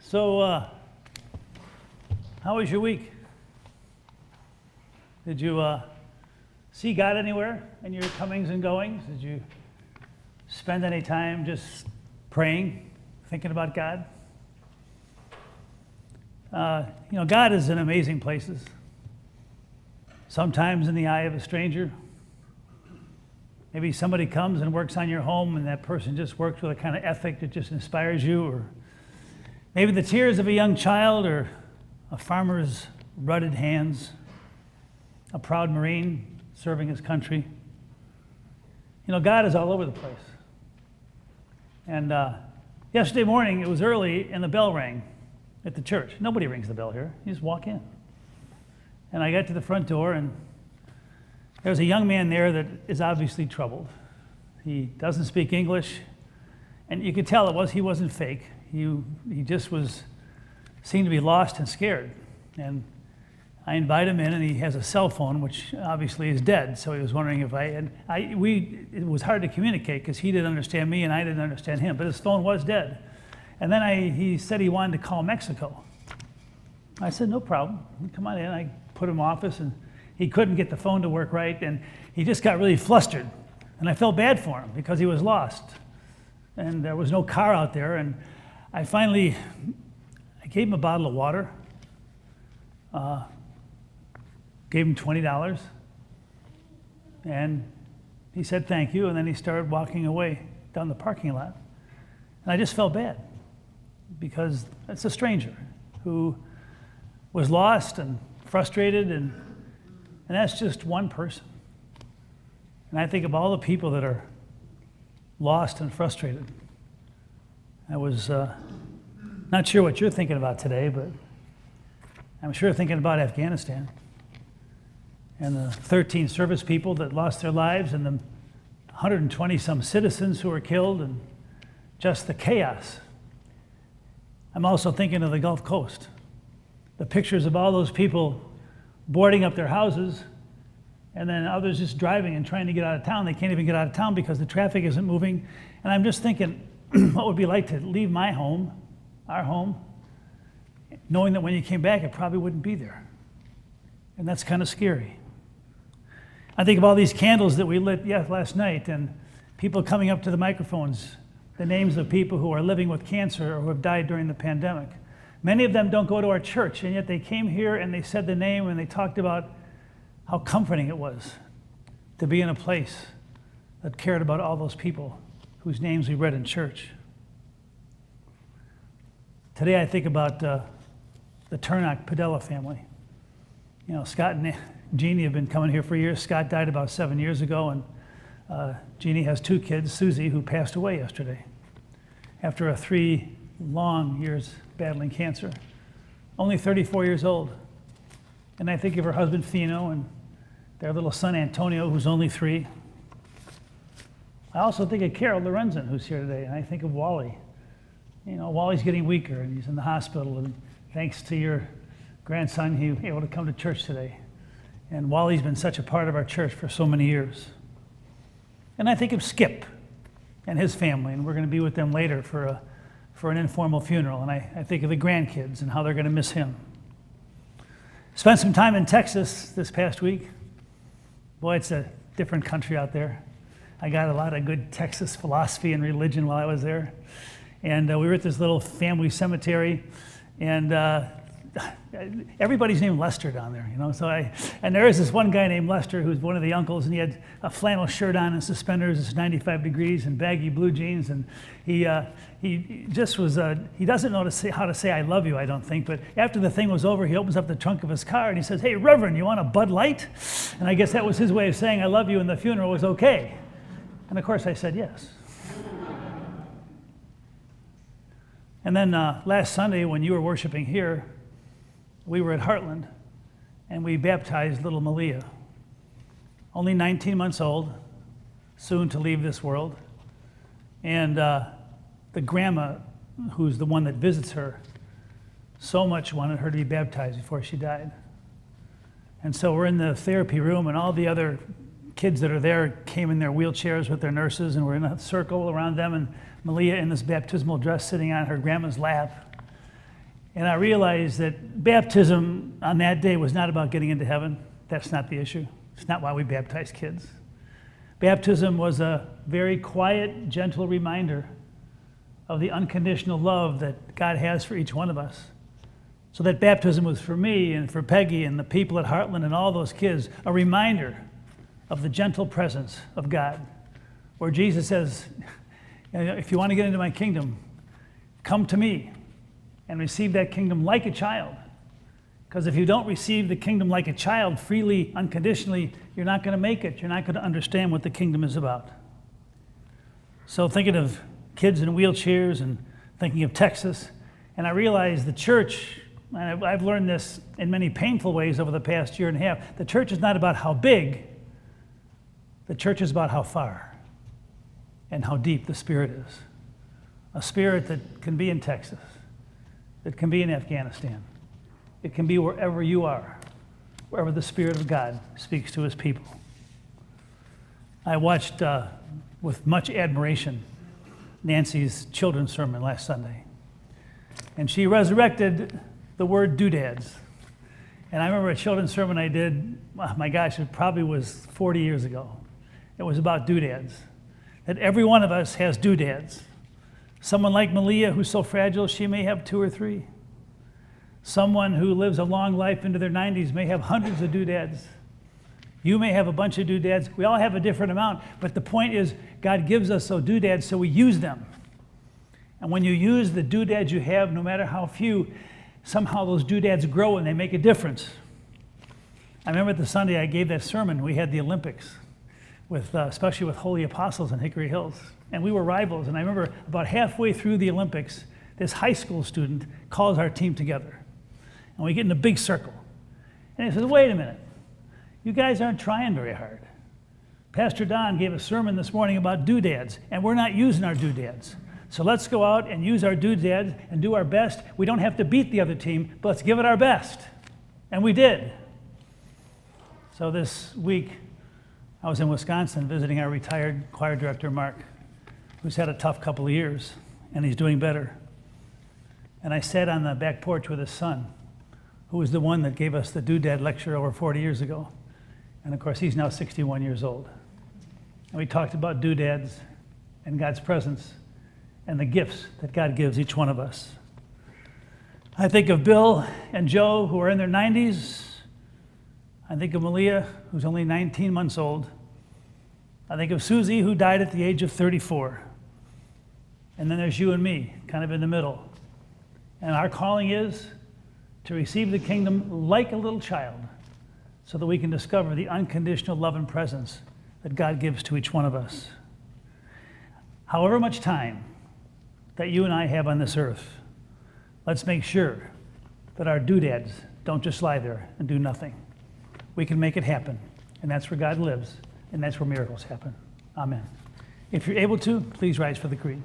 So, how was your week? Did you see God anywhere in your comings and goings? Did you spend any time just praying, thinking about God? God is in amazing places. Sometimes in the eye of a stranger. Maybe somebody comes and works on your home and that person just works with a kind of ethic that just inspires you. Or maybe the tears of a young child or a farmer's rutted hands, a proud Marine serving his country. God is all over the place. And yesterday morning, it was early and the bell rang at the church. Nobody rings the bell here. You just walk in. And I got to the front door and there was a young man there that is obviously troubled. He doesn't speak English, and you could tell he wasn't fake. He just seemed to be lost and scared. And I invite him in, and he has a cell phone, which obviously is dead. So he was wondering if it was hard to communicate because he didn't understand me and I didn't understand him. But his phone was dead. And then he said he wanted to call Mexico. I said, no problem. Come on in. I put him in office, and he couldn't get the phone to work right, and he just got really flustered. And I felt bad for him because he was lost. And there was no car out there, and I gave him a bottle of water, gave him $20, and he said thank you, and then he started walking away down the parking lot. And I just felt bad because it's a stranger who was lost and frustrated, and that's just one person. And I think of all the people that are lost and frustrated. I was not sure what you're thinking about today, but I'm sure thinking about Afghanistan and the 13 service people that lost their lives and the 120 some citizens who were killed and just the chaos. I'm also thinking of the Gulf Coast, the pictures of all those people boarding up their houses, and then others just driving and trying to get out of town. They can't even get out of town because the traffic isn't moving. And I'm just thinking, what would it be like to leave my home, our home, knowing that when you came back, it probably wouldn't be there. And that's kind of scary. I think of all these candles that we lit last night, and people coming up to the microphones, the names of people who are living with cancer or who have died during the pandemic. Many of them don't go to our church, and yet they came here and they said the name and they talked about how comforting it was to be in a place that cared about all those people whose names we read in church. Today I think about the Turnock Padella family. Scott and Jeannie have been coming here for years. Scott died about 7 years ago, and Jeannie has 2 kids, Susie, who passed away yesterday after 3 long years battling cancer, only 34 years old. And I think of her husband, Fino, and their little son, Antonio, who's only 3. I also think of Carol Lorenzen, who's here today, and I think of Wally. Wally's getting weaker, and he's in the hospital, and thanks to your grandson, he was able to come to church today. And Wally's been such a part of our church for so many years. And I think of Skip and his family, and we're going to be with them later for an informal funeral, and I think of the grandkids and how they're going to miss him. Spent some time in Texas this past week. Boy, it's a different country out there. I got a lot of good Texas philosophy and religion while I was there. And we were at this little family cemetery, and everybody's named Lester down there, and there is this one guy named Lester who's one of the uncles, and he had a flannel shirt on and suspenders. It's 95 degrees and baggy blue jeans, and he just was he doesn't know how to say I love you, I don't think. But after the thing was over, he opens up the trunk of his car and he says, "Hey, Reverend, you want a Bud Light?" And I guess that was his way of saying I love you, and the funeral was okay. And of course I said yes. And then last Sunday when you were worshiping here, we were at Heartland, and we baptized little Malia, only 19 months old, soon to leave this world. And the grandma, who's the one that visits her, so much wanted her to be baptized before she died. And so we're in the therapy room, and all the other kids that are there came in their wheelchairs with their nurses, and we're in a circle around them, and Malia in this baptismal dress sitting on her grandma's lap. And I realized that baptism on that day was not about getting into heaven. That's not the issue. It's not why we baptize kids. Baptism was a very quiet, gentle reminder of the unconditional love that God has for each one of us. So that baptism was for me and for Peggy and the people at Heartland and all those kids, a reminder of the gentle presence of God, where Jesus says, if you want to get into my kingdom, come to me and receive that kingdom like a child. Because if you don't receive the kingdom like a child, freely, unconditionally, you're not going to make it. You're not going to understand what the kingdom is about. So thinking of kids in wheelchairs and thinking of Texas, and I realized the church, and I've learned this in many painful ways over the past year and a half, the church is not about how big, the church is about how far and how deep the Spirit is. A Spirit that can be in Texas, that can be in Afghanistan. It can be wherever you are, wherever the Spirit of God speaks to his people. I watched with much admiration Nancy's children's sermon last Sunday. And she resurrected the word doodads. And I remember a children's sermon I did, my gosh, it probably was 40 years ago. It was about doodads. That every one of us has doodads. Someone like Malia, who's so fragile, she may have 2 or 3. Someone who lives a long life into their 90s may have hundreds of doodads. You may have a bunch of doodads. We all have a different amount, but the point is God gives us those doodads so we use them. And when you use the doodads you have, no matter how few, somehow those doodads grow and they make a difference. I remember the Sunday I gave that sermon, we had the Olympics, especially with Holy Apostles in Hickory Hills. And we were rivals, and I remember about halfway through the Olympics, this high school student calls our team together. And we get in a big circle. And he says, wait a minute, you guys aren't trying very hard. Pastor Don gave a sermon this morning about doodads, and we're not using our doodads. So let's go out and use our doodads and do our best. We don't have to beat the other team, but let's give it our best. And we did. So this week, I was in Wisconsin visiting our retired choir director, Mark, who's had a tough couple of years, and he's doing better. And I sat on the back porch with his son, who was the one that gave us the doodad lecture over 40 years ago. And of course, he's now 61 years old. And we talked about doodads and God's presence and the gifts that God gives each one of us. I think of Bill and Joe, who are in their 90s. I think of Malia, who's only 19 months old. I think of Susie, who died at the age of 34. And then there's you and me, kind of in the middle. And our calling is to receive the kingdom like a little child so that we can discover the unconditional love and presence that God gives to each one of us. However much time that you and I have on this earth, let's make sure that our doodads don't just lie there and do nothing. We can make it happen, and that's where God lives, and that's where miracles happen. Amen. If you're able to, please rise for the creed.